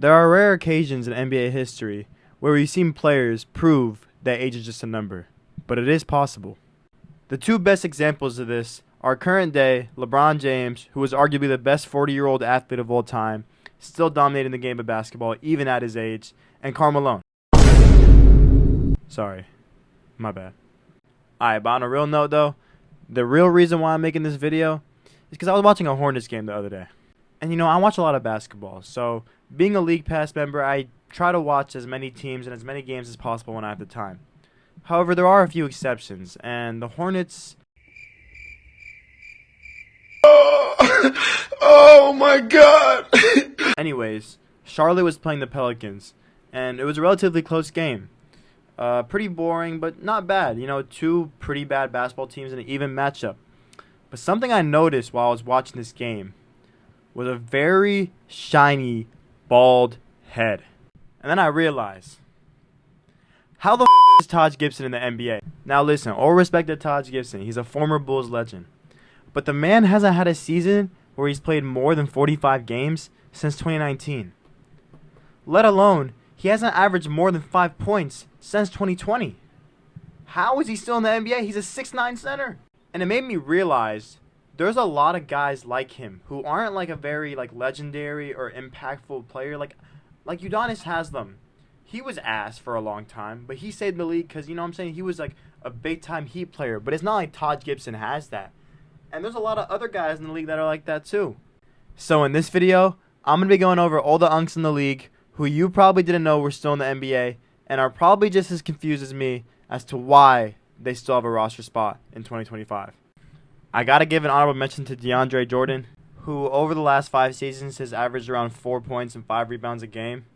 There are rare occasions in NBA history where we've seen players prove that age is just a number, but it is possible. The two best examples of this are current day LeBron James, who is arguably the best 40-year-old athlete of all time, still dominating the game of basketball even at his age, and Karl Malone. Sorry, my bad. Alright, but on a real note though, the real reason why I'm making this video is because I was watching a Hornets game the other day. And you know, I watch a lot of basketball, so being a League Pass member, I try to watch as many teams and as many games as possible when I have the time. However, there are a few exceptions, and the Hornets... Oh my god! Anyways, Charlotte was playing the Pelicans, and it was a relatively close game. Pretty boring, but not bad. You know, two pretty bad basketball teams in an even matchup. But something I noticed while I was watching this game was a very shiny, bald head. And then I realized, how the is Taj Gibson in the NBA? Now listen, all respect to Taj Gibson. He's a former Bulls legend. But the man hasn't had a season where he's played more than 45 games since 2019. Let alone, he hasn't averaged more than 5 points since 2020. How is he still in the NBA? He's a 6'9" center. And it made me realize there's a lot of guys like him who aren't like a very like legendary or impactful player. Like Udonis Haslem. He was ass for a long time, but he stayed in the league because, you know what I'm saying, he was like a big-time Heat player. But it's not like Taj Gibson has that. And there's a lot of other guys in the league that are like that too. So in this video, I'm going to be going over all the unks in the league who you probably didn't know were still in the NBA and are probably just as confused as me as to why they still have a roster spot in 2025. I got to give an honorable mention to DeAndre Jordan, who over the last 5 seasons has averaged around 4 points and 5 rebounds a game.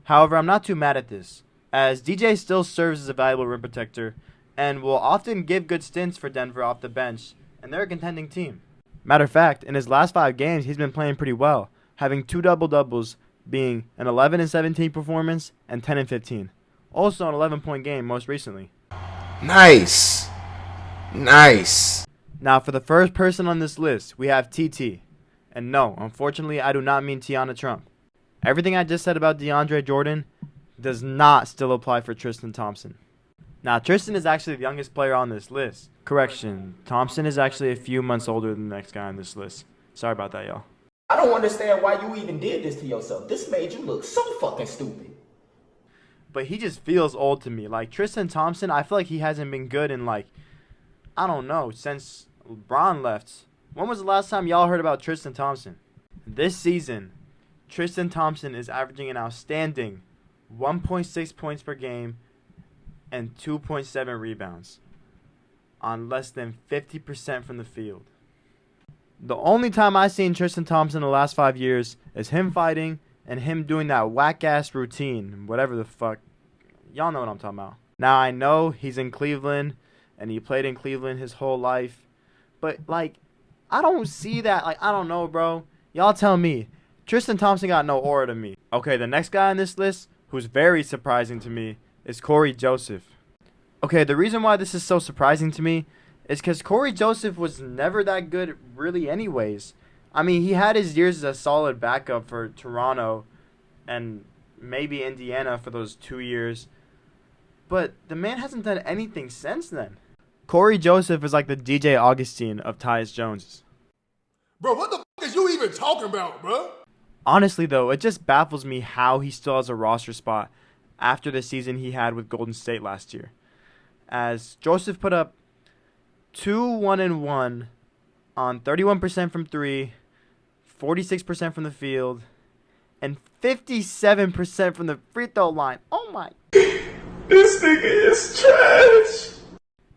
However, I'm not too mad at this, as DJ still serves as a valuable rim protector and will often give good stints for Denver off the bench, and they're a contending team. Matter of fact, in his last 5 games, he's been playing pretty well, having 2 double-doubles, being an 11-17 performance and 10-15. Also an 11-point game most recently. Nice. Nice. Now, for the first person on this list, we have TT. And no, unfortunately, I do not mean Tiana Trump. Everything I just said about DeAndre Jordan does not still apply for Tristan Thompson. Now, Tristan is actually the youngest player on this list. Correction, Thompson is actually a few months older than the next guy on this list. Sorry about that, y'all. I don't understand why you even did this to yourself. This made you look so fucking stupid. But he just feels old to me. Like, Tristan Thompson, I feel like he hasn't been good in, like, I don't know, since LeBron left. When was the last time y'all heard about Tristan Thompson? This season, Tristan Thompson is averaging an outstanding 1.6 points per game and 2.7 rebounds on less than 50% from the field. The only time I've seen Tristan Thompson in the last 5 years is him fighting and him doing that whack-ass routine, whatever the fuck. Y'all know what I'm talking about. Now, I know he's in Cleveland, and he played in Cleveland his whole life, but, like, I don't see that. Like, I don't know, bro. Y'all tell me. Tristan Thompson got no aura to me. Okay, the next guy on this list, who's very surprising to me, is Corey Joseph. Okay, the reason why this is so surprising to me is because Corey Joseph was never that good really anyways. I mean, he had his years as a solid backup for Toronto and maybe Indiana for those 2 years. But the man hasn't done anything since then. Corey Joseph is like the DJ Augustine of Tyus Jones. Bro, what the fuck is you even talking about, bro? Honestly, though, it just baffles me how he still has a roster spot after the season he had with Golden State last year. As Joseph put up 2-1-1 on 31% from 3, 46% from the field, and 57% from the free throw line. Oh my. This nigga is trash.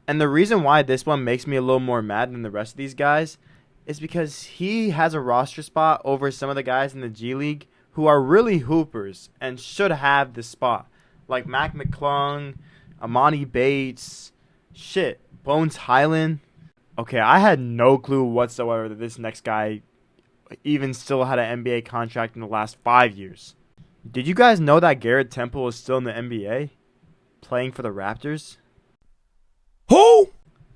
And the reason why this one makes me a little more mad than the rest of these guys is because he has a roster spot over some of the guys in the G League who are really hoopers and should have this spot. Like Mac McClung, Amani Bates, Bones Highland. Okay, I had no clue whatsoever that this next guy even still had an NBA contract in the last 5 years. Did you guys know that Garrett Temple is still in the NBA? Playing for the Raptors? Who?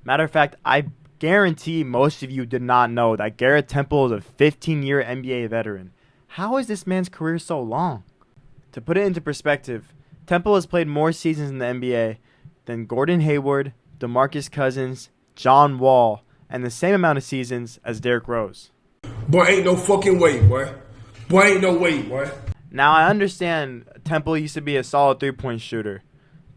Matter of fact, I guarantee most of you did not know that Garrett Temple is a 15-year NBA veteran. How is this man's career so long? To put it into perspective, Temple has played more seasons in the NBA than Gordon Hayward, DeMarcus Cousins, John Wall, and the same amount of seasons as Derrick Rose. Boy, ain't no fucking way, boy. Boy, ain't no way, boy. Now, I understand Temple used to be a solid three-point shooter,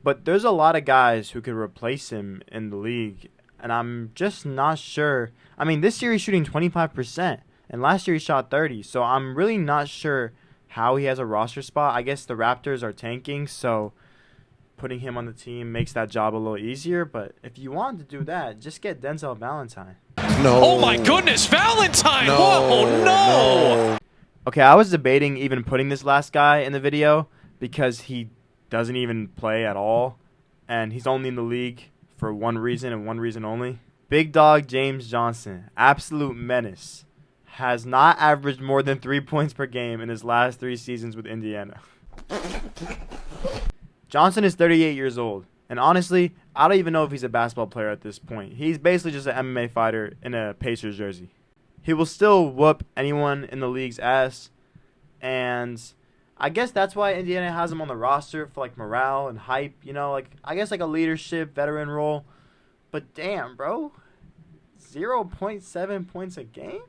but there's a lot of guys who could replace him in the league, and I'm just not sure. I mean, this year he's shooting 25%, and last year he shot 30%, so I'm really not sure how he has a roster spot. I guess the Raptors are tanking, so putting him on the team makes that job a little easier, but if you want to do that, just get Denzel Valentine. No. Oh my goodness, Valentine! No, whoa, no! Okay, I was debating even putting this last guy in the video because he doesn't even play at all, and he's only in the league for one reason and one reason only. Big dog James Johnson, absolute menace, has not averaged more than 3 points per game in his last 3 seasons with Indiana. Johnson is 38 years old, and honestly, I don't even know if he's a basketball player at this point. He's basically just an MMA fighter in a Pacers jersey. He will still whoop anyone in the league's ass, and I guess that's why Indiana has him on the roster for like morale and hype, you know, like I guess like a leadership veteran role. But damn, bro, 0.7 points a game?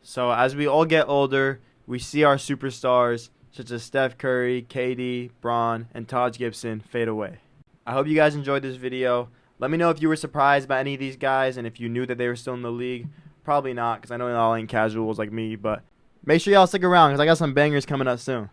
So as we all get older, we see our superstars such as Steph Curry, KD, Bron, and Taj Gibson fade away. I hope you guys enjoyed this video. Let me know if you were surprised by any of these guys and if you knew that they were still in the league. Probably not, because I know y'all ain't casuals like me, but make sure y'all stick around because I got some bangers coming up soon.